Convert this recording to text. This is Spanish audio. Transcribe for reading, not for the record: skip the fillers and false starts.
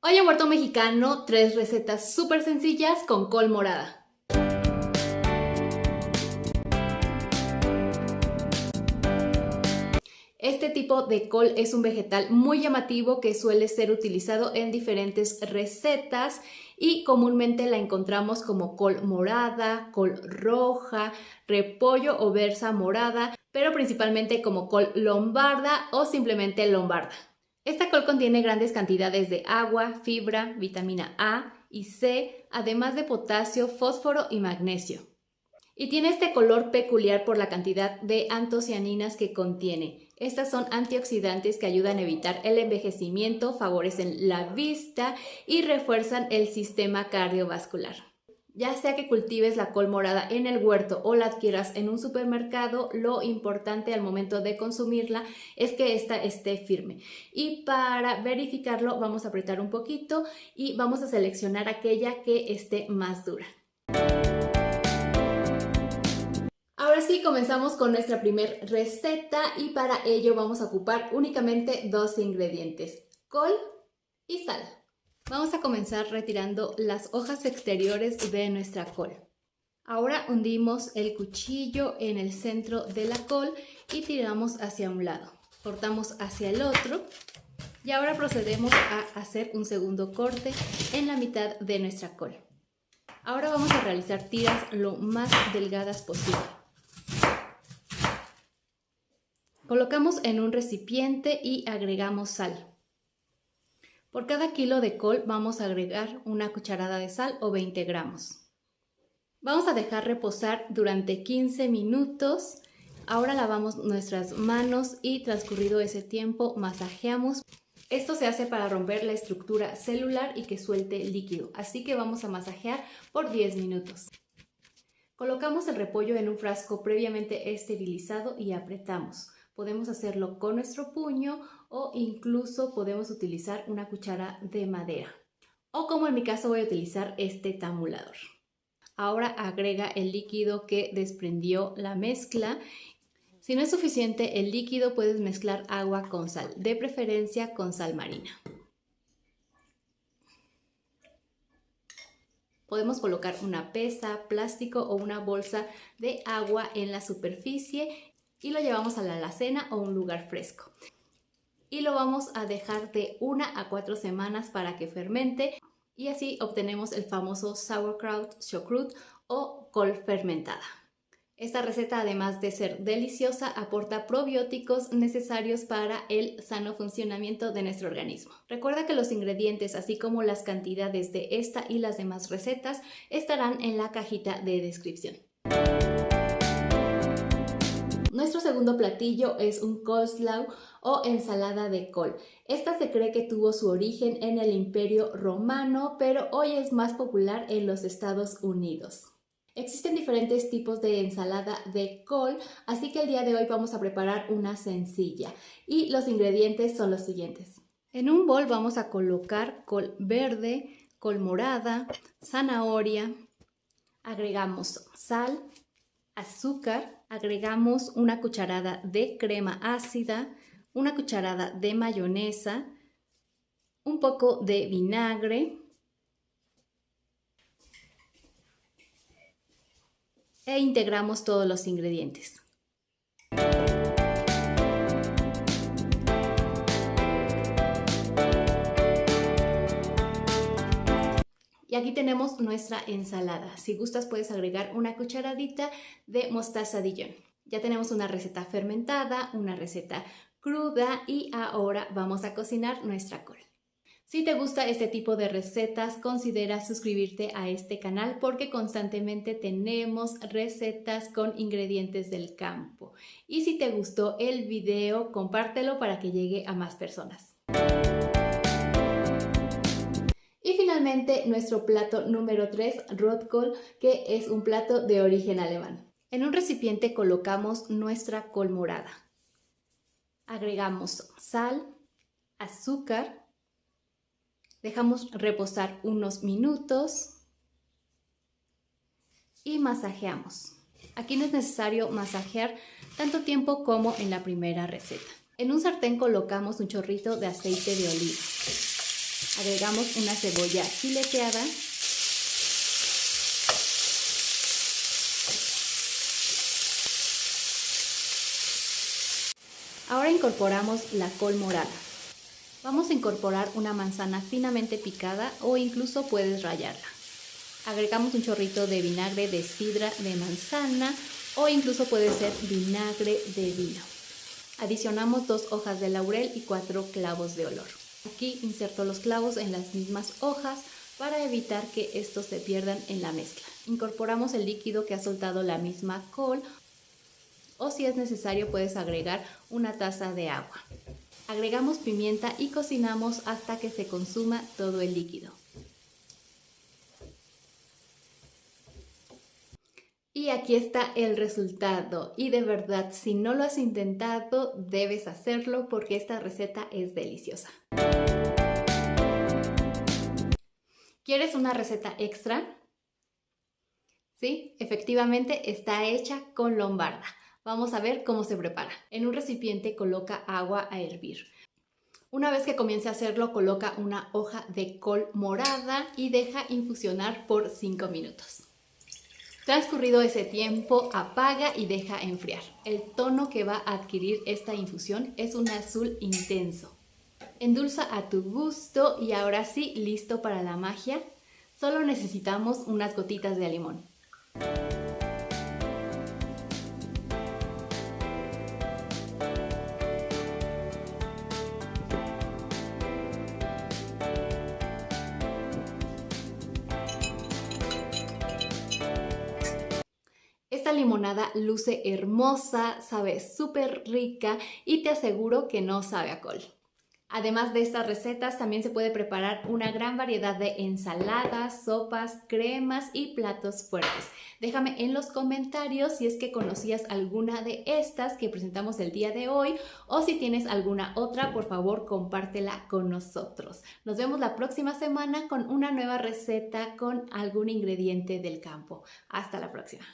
Hoy en Huerto Mexicano, 3 recetas súper sencillas con col morada. Este tipo de col es un vegetal muy llamativo que suele ser utilizado en diferentes recetas y comúnmente la encontramos como col morada, col roja, repollo o berza morada, pero principalmente como col lombarda o simplemente lombarda. Esta col contiene grandes cantidades de agua, fibra, vitamina A y C, además de potasio, fósforo y magnesio. Y tiene este color peculiar por la cantidad de antocianinas que contiene. Estas son antioxidantes que ayudan a evitar el envejecimiento, favorecen la vista y refuerzan el sistema cardiovascular. Ya sea que cultives la col morada en el huerto o la adquieras en un supermercado, lo importante al momento de consumirla es que ésta esté firme. Y para verificarlo vamos a apretar un poquito y vamos a seleccionar aquella que esté más dura. Ahora sí, comenzamos con nuestra primera receta y para ello vamos a ocupar únicamente 2 ingredientes, col y sal. Vamos a comenzar retirando las hojas exteriores de nuestra col. Ahora hundimos el cuchillo en el centro de la col y tiramos hacia un lado. Cortamos hacia el otro y ahora procedemos a hacer un segundo corte en la mitad de nuestra col. Ahora vamos a realizar tiras lo más delgadas posible. Colocamos en un recipiente y agregamos sal. Por cada kilo de col vamos a agregar una cucharada de sal o 20 gramos. Vamos a dejar reposar durante 15 minutos. Ahora lavamos nuestras manos y transcurrido ese tiempo masajeamos. Esto se hace para romper la estructura celular y que suelte líquido, así que vamos a masajear por 10 minutos. Colocamos el repollo en un frasco previamente esterilizado y apretamos. Podemos hacerlo con nuestro puño o incluso podemos utilizar una cuchara de madera. O como en mi caso voy a utilizar este tabulador. Ahora agrega el líquido que desprendió la mezcla. Si no es suficiente el líquido, puedes mezclar agua con sal, de preferencia con sal marina. Podemos colocar una pesa, plástico o una bolsa de agua en la superficie y lo llevamos a la alacena o un lugar fresco. Y lo vamos a dejar de 1 a 4 semanas para que fermente y así obtenemos el famoso sauerkraut, chocrut o col fermentada. Esta receta, además de ser deliciosa, aporta probióticos necesarios para el sano funcionamiento de nuestro organismo. Recuerda que los ingredientes, así como las cantidades de esta y las demás recetas, estarán en la cajita de descripción. Nuestro segundo platillo es un coleslaw o ensalada de col. Esta se cree que tuvo su origen en el Imperio Romano, pero hoy es más popular en los Estados Unidos. Existen diferentes tipos de ensalada de col, así que el día de hoy vamos a preparar una sencilla. Y los ingredientes son los siguientes. En un bol vamos a colocar col verde, col morada, zanahoria, agregamos sal, azúcar, agregamos una cucharada de crema ácida, una cucharada de mayonesa, un poco de vinagre e integramos todos los ingredientes. Y aquí tenemos nuestra ensalada. Si gustas puedes agregar una cucharadita de mostaza Dijon. Ya tenemos una receta fermentada, una receta cruda y ahora vamos a cocinar nuestra col. Si te gusta este tipo de recetas, considera suscribirte a este canal porque constantemente tenemos recetas con ingredientes del campo. Y si te gustó el video, compártelo para que llegue a más personas. Y finalmente nuestro plato número 3, Rotkohl, que es un plato de origen alemán. En un recipiente colocamos nuestra col morada. Agregamos sal, azúcar, dejamos reposar unos minutos y masajeamos. Aquí no es necesario masajear tanto tiempo como en la primera receta. En un sartén colocamos un chorrito de aceite de oliva. Agregamos una cebolla fileteada. Ahora incorporamos la col morada. Vamos a incorporar una manzana finamente picada o incluso puedes rallarla. Agregamos un chorrito de vinagre de sidra de manzana o incluso puede ser vinagre de vino. Adicionamos 2 hojas de laurel y 4 clavos de olor. Aquí inserto los clavos en las mismas hojas para evitar que estos se pierdan en la mezcla. Incorporamos el líquido que ha soltado la misma col o si es necesario puedes agregar una taza de agua. Agregamos pimienta y cocinamos hasta que se consuma todo el líquido. Y aquí está el resultado y de verdad si no lo has intentado debes hacerlo porque esta receta es deliciosa. ¿Quieres una receta extra? Sí, efectivamente está hecha con lombarda. Vamos a ver cómo se prepara. En un recipiente coloca agua a hervir. Una vez que comience a hacerlo, coloca una hoja de col morada y deja infusionar por 5 minutos. Transcurrido ese tiempo, apaga y deja enfriar. El tono que va a adquirir esta infusión es un azul intenso. Endulza a tu gusto y ahora sí, listo para la magia. Solo necesitamos unas gotitas de limón. Esta limonada luce hermosa, sabe súper rica y te aseguro que no sabe a col. Además de estas recetas, también se puede preparar una gran variedad de ensaladas, sopas, cremas y platos fuertes. Déjame en los comentarios si es que conocías alguna de estas que presentamos el día de hoy o si tienes alguna otra, por favor, compártela con nosotros. Nos vemos la próxima semana con una nueva receta con algún ingrediente del campo. Hasta la próxima.